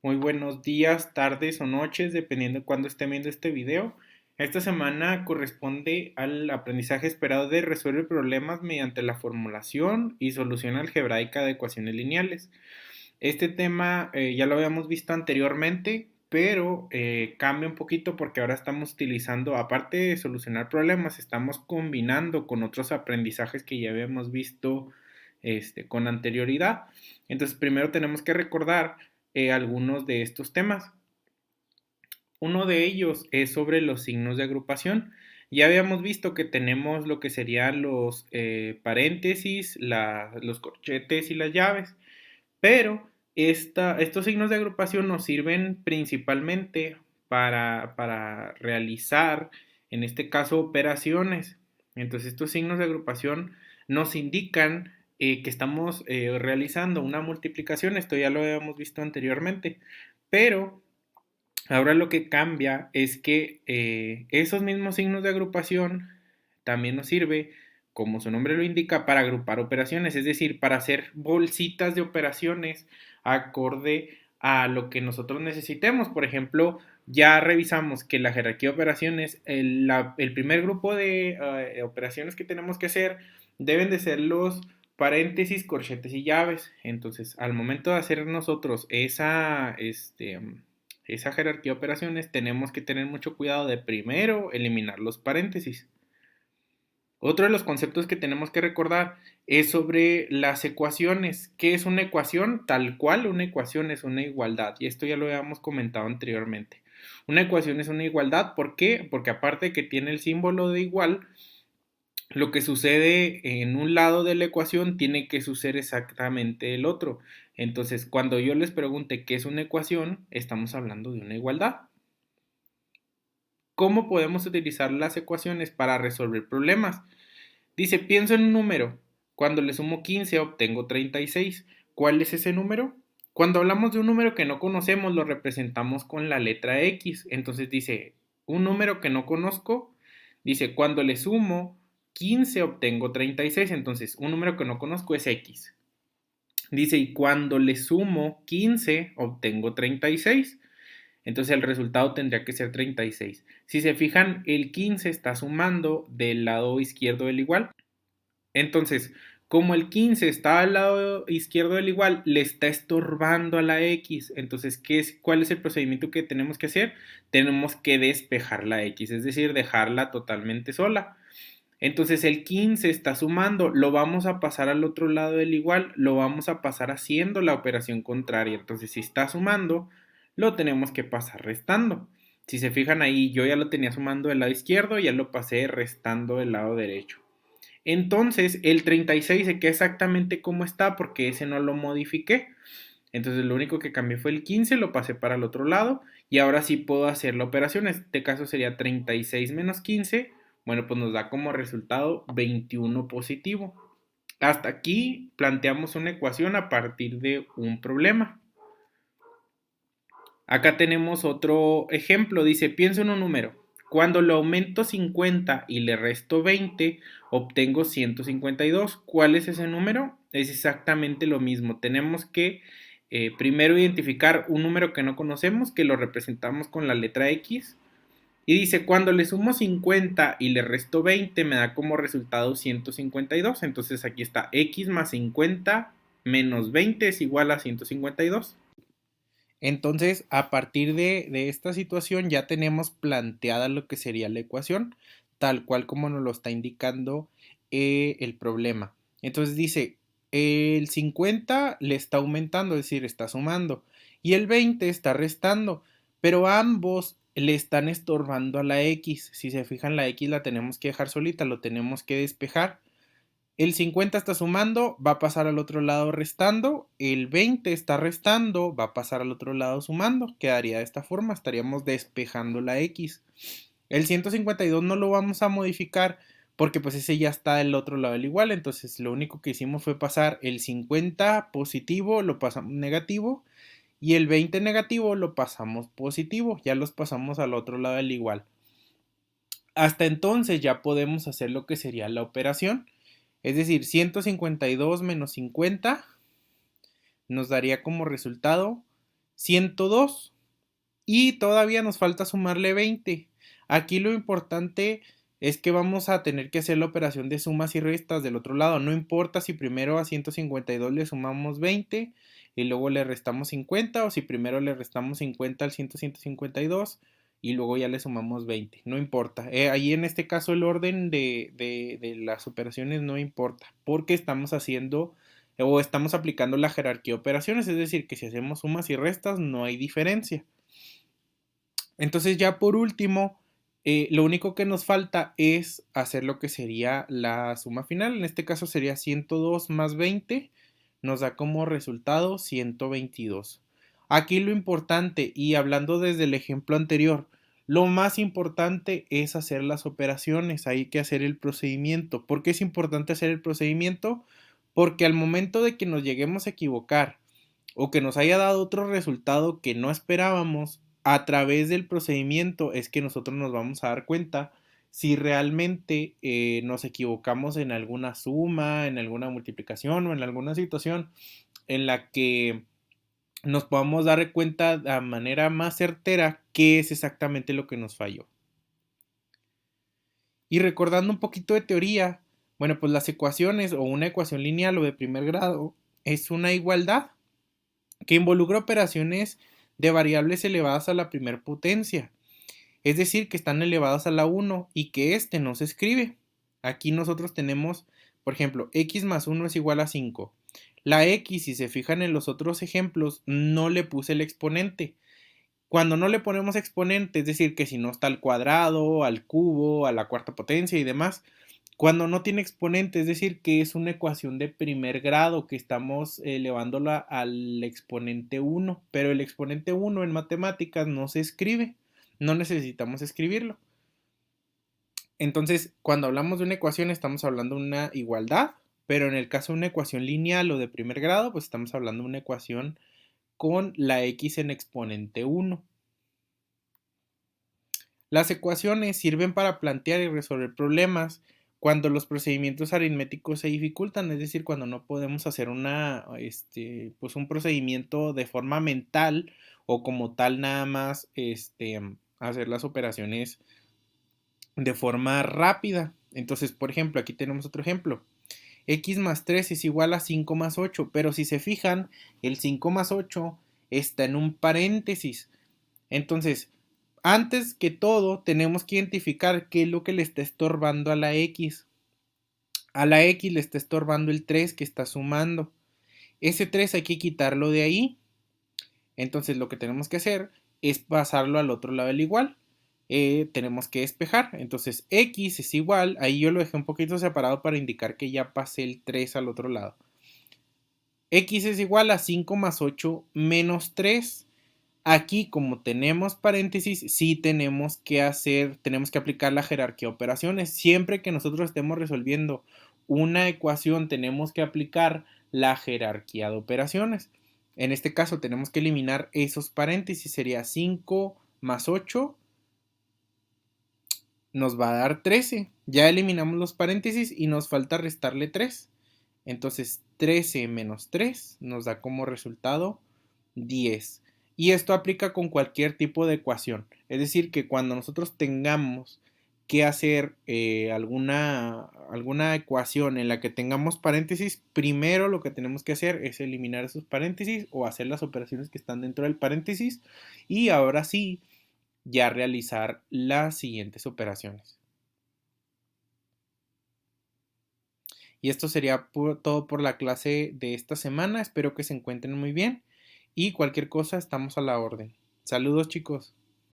Muy buenos días, tardes o noches, dependiendo de cuándo estén viendo este video. Esta semana corresponde al aprendizaje esperado de resolver problemas mediante la formulación y solución algebraica de ecuaciones lineales. Este tema ya lo habíamos visto anteriormente, pero cambia un poquito porque ahora estamos utilizando, aparte de solucionar problemas, estamos combinando con otros aprendizajes que ya habíamos visto con anterioridad. Entonces, primero tenemos que recordar algunos de estos temas. Uno de ellos es sobre los signos de agrupación. Ya habíamos visto que tenemos lo que serían los paréntesis, los corchetes y las llaves, pero estos signos de agrupación nos sirven principalmente para realizar, en este caso, operaciones. Entonces, estos signos de agrupación nos indican que estamos realizando una multiplicación. Esto ya lo habíamos visto anteriormente, pero ahora lo que cambia es que esos mismos signos de agrupación también nos sirve, como su nombre lo indica, para agrupar operaciones, es decir, para hacer bolsitas de operaciones acorde a lo que nosotros necesitemos. Por ejemplo, ya revisamos que la jerarquía de operaciones, el primer grupo de operaciones que tenemos que hacer deben de ser los paréntesis, corchetes y llaves. Entonces, al momento de hacer nosotros esa jerarquía de operaciones, tenemos que tener mucho cuidado de primero eliminar los paréntesis. Otro de los conceptos que tenemos que recordar es sobre las ecuaciones. ¿Qué es una ecuación? Tal cual, una ecuación es una igualdad. Y esto ya lo habíamos comentado anteriormente. Una ecuación es una igualdad. ¿Por qué? Porque aparte de que tiene el símbolo de igual, lo que sucede en un lado de la ecuación tiene que suceder exactamente el otro. Entonces, cuando yo les pregunte qué es una ecuación, estamos hablando de una igualdad. ¿Cómo podemos utilizar las ecuaciones para resolver problemas? Dice, pienso en un número. Cuando le sumo 15 obtengo 36. ¿Cuál es ese número? Cuando hablamos de un número que no conocemos, lo representamos con la letra X. Entonces dice, un número que no conozco, dice, cuando le sumo 15 obtengo 36. Entonces, un número que no conozco es X. Dice, y cuando le sumo 15 obtengo 36. Entonces el resultado tendría que ser 36. Si se fijan, el 15 está sumando del lado izquierdo del igual. Entonces, como el 15 está al lado izquierdo del igual, le está estorbando a la X. Entonces, ¿cuál es el procedimiento que tenemos que hacer? Tenemos que despejar la X, es decir, dejarla totalmente sola. Entonces el 15 está sumando, lo vamos a pasar al otro lado del igual, lo vamos a pasar haciendo la operación contraria. Entonces si está sumando, lo tenemos que pasar restando. Si se fijan ahí, yo ya lo tenía sumando del lado izquierdo, ya lo pasé restando del lado derecho. Entonces el 36 se queda exactamente como está porque ese no lo modifiqué. Entonces lo único que cambié fue el 15, lo pasé para el otro lado y ahora sí puedo hacer la operación. En este caso sería 36 menos 15. Bueno, pues nos da como resultado 21 positivo. Hasta aquí planteamos una ecuación a partir de un problema. Acá tenemos otro ejemplo. Dice, pienso en un número. Cuando le aumento 50 y le resto 20, obtengo 152. ¿Cuál es ese número? Es exactamente lo mismo. Tenemos que primero identificar un número que no conocemos, que lo representamos con la letra X. Y dice, cuando le sumo 50 y le resto 20, me da como resultado 152. Entonces aquí está X más 50 menos 20 es igual a 152. Entonces, a partir de esta situación ya tenemos planteada lo que sería la ecuación, tal cual como nos lo está indicando el problema. Entonces dice, el 50 le está aumentando, es decir, está sumando, y el 20 está restando, pero ambos le están estorbando a la X. Si se fijan, la X la tenemos que dejar solita, lo tenemos que despejar. El 50 está sumando, va a pasar al otro lado restando. El 20 está restando, va a pasar al otro lado sumando. Quedaría de esta forma, estaríamos despejando la X. El 152 no lo vamos a modificar porque pues ese ya está del otro lado del igual. Entonces lo único que hicimos fue pasar el 50 positivo, lo pasamos negativo. Y el 20 negativo lo pasamos positivo. Ya los pasamos al otro lado del igual. Hasta entonces ya podemos hacer lo que sería la operación. Es decir, 152 menos 50 nos daría como resultado 102 y todavía nos falta sumarle 20. Aquí lo importante es que vamos a tener que hacer la operación de sumas y restas del otro lado. No importa si primero a 152 le sumamos 20 y luego le restamos 50, o si primero le restamos 50 al 152 y luego ya le sumamos 20. No importa. Ahí en este caso el orden de las operaciones no importa, porque estamos haciendo o estamos aplicando la jerarquía de operaciones, es decir, que si hacemos sumas y restas no hay diferencia. Entonces ya por último, lo único que nos falta es hacer lo que sería la suma final. En este caso sería 102 más 20, nos da como resultado 122. Aquí lo importante, y hablando desde el ejemplo anterior, lo más importante es hacer las operaciones, hay que hacer el procedimiento. ¿Por qué es importante hacer el procedimiento? Porque al momento de que nos lleguemos a equivocar o que nos haya dado otro resultado que no esperábamos, a través del procedimiento es que nosotros nos vamos a dar cuenta si realmente nos equivocamos en alguna suma, en alguna multiplicación o en alguna situación en la que nos podamos dar cuenta de manera más certera qué es exactamente lo que nos falló. Y recordando un poquito de teoría, bueno, pues las ecuaciones o una ecuación lineal o de primer grado es una igualdad que involucra operaciones de variables elevadas a la primer potencia, es decir, que están elevadas a la 1 y que este no se escribe. Aquí nosotros tenemos, por ejemplo, x más 1 es igual a 5. La x, si se fijan en los otros ejemplos, no le puse el exponente. Cuando no le ponemos exponente, es decir, que si no está al cuadrado, al cubo, a la cuarta potencia y demás, cuando no tiene exponente, es decir, que es una ecuación de primer grado que estamos elevándola al exponente 1, pero el exponente 1 en matemáticas no se escribe, no necesitamos escribirlo. Entonces, cuando hablamos de una ecuación estamos hablando de una igualdad, pero en el caso de una ecuación lineal o de primer grado, pues estamos hablando de una ecuación con la x en exponente 1. Las ecuaciones sirven para plantear y resolver problemas cuando los procedimientos aritméticos se dificultan, es decir, cuando no podemos hacer pues un procedimiento de forma mental o como tal nada más hacer las operaciones de forma rápida. Entonces, por ejemplo, aquí tenemos otro ejemplo. X más 3 es igual a 5 más 8, pero si se fijan, el 5 más 8 está en un paréntesis. Entonces, antes que todo, tenemos que identificar qué es lo que le está estorbando a la X. A la X le está estorbando el 3 que está sumando. Ese 3 hay que quitarlo de ahí. Entonces lo que tenemos que hacer es pasarlo al otro lado del igual. Tenemos que despejar. Entonces X es igual. Ahí yo lo dejé un poquito separado para indicar que ya pasé el 3 al otro lado. X es igual a 5 más 8 menos 3. Aquí, como tenemos paréntesis, sí tenemos que aplicar la jerarquía de operaciones. Siempre que nosotros estemos resolviendo una ecuación, tenemos que aplicar la jerarquía de operaciones. En este caso, tenemos que eliminar esos paréntesis. Sería 5 más 8 nos va a dar 13. Ya eliminamos los paréntesis y nos falta restarle 3. Entonces 13 menos 3 nos da como resultado 10. Y esto aplica con cualquier tipo de ecuación. Es decir, que cuando nosotros tengamos que hacer alguna ecuación en la que tengamos paréntesis, primero lo que tenemos que hacer es eliminar esos paréntesis o hacer las operaciones que están dentro del paréntesis y ahora sí ya realizar las siguientes operaciones. Y esto sería todo por la clase de esta semana. Espero que se encuentren muy bien y cualquier cosa estamos a la orden. Saludos chicos.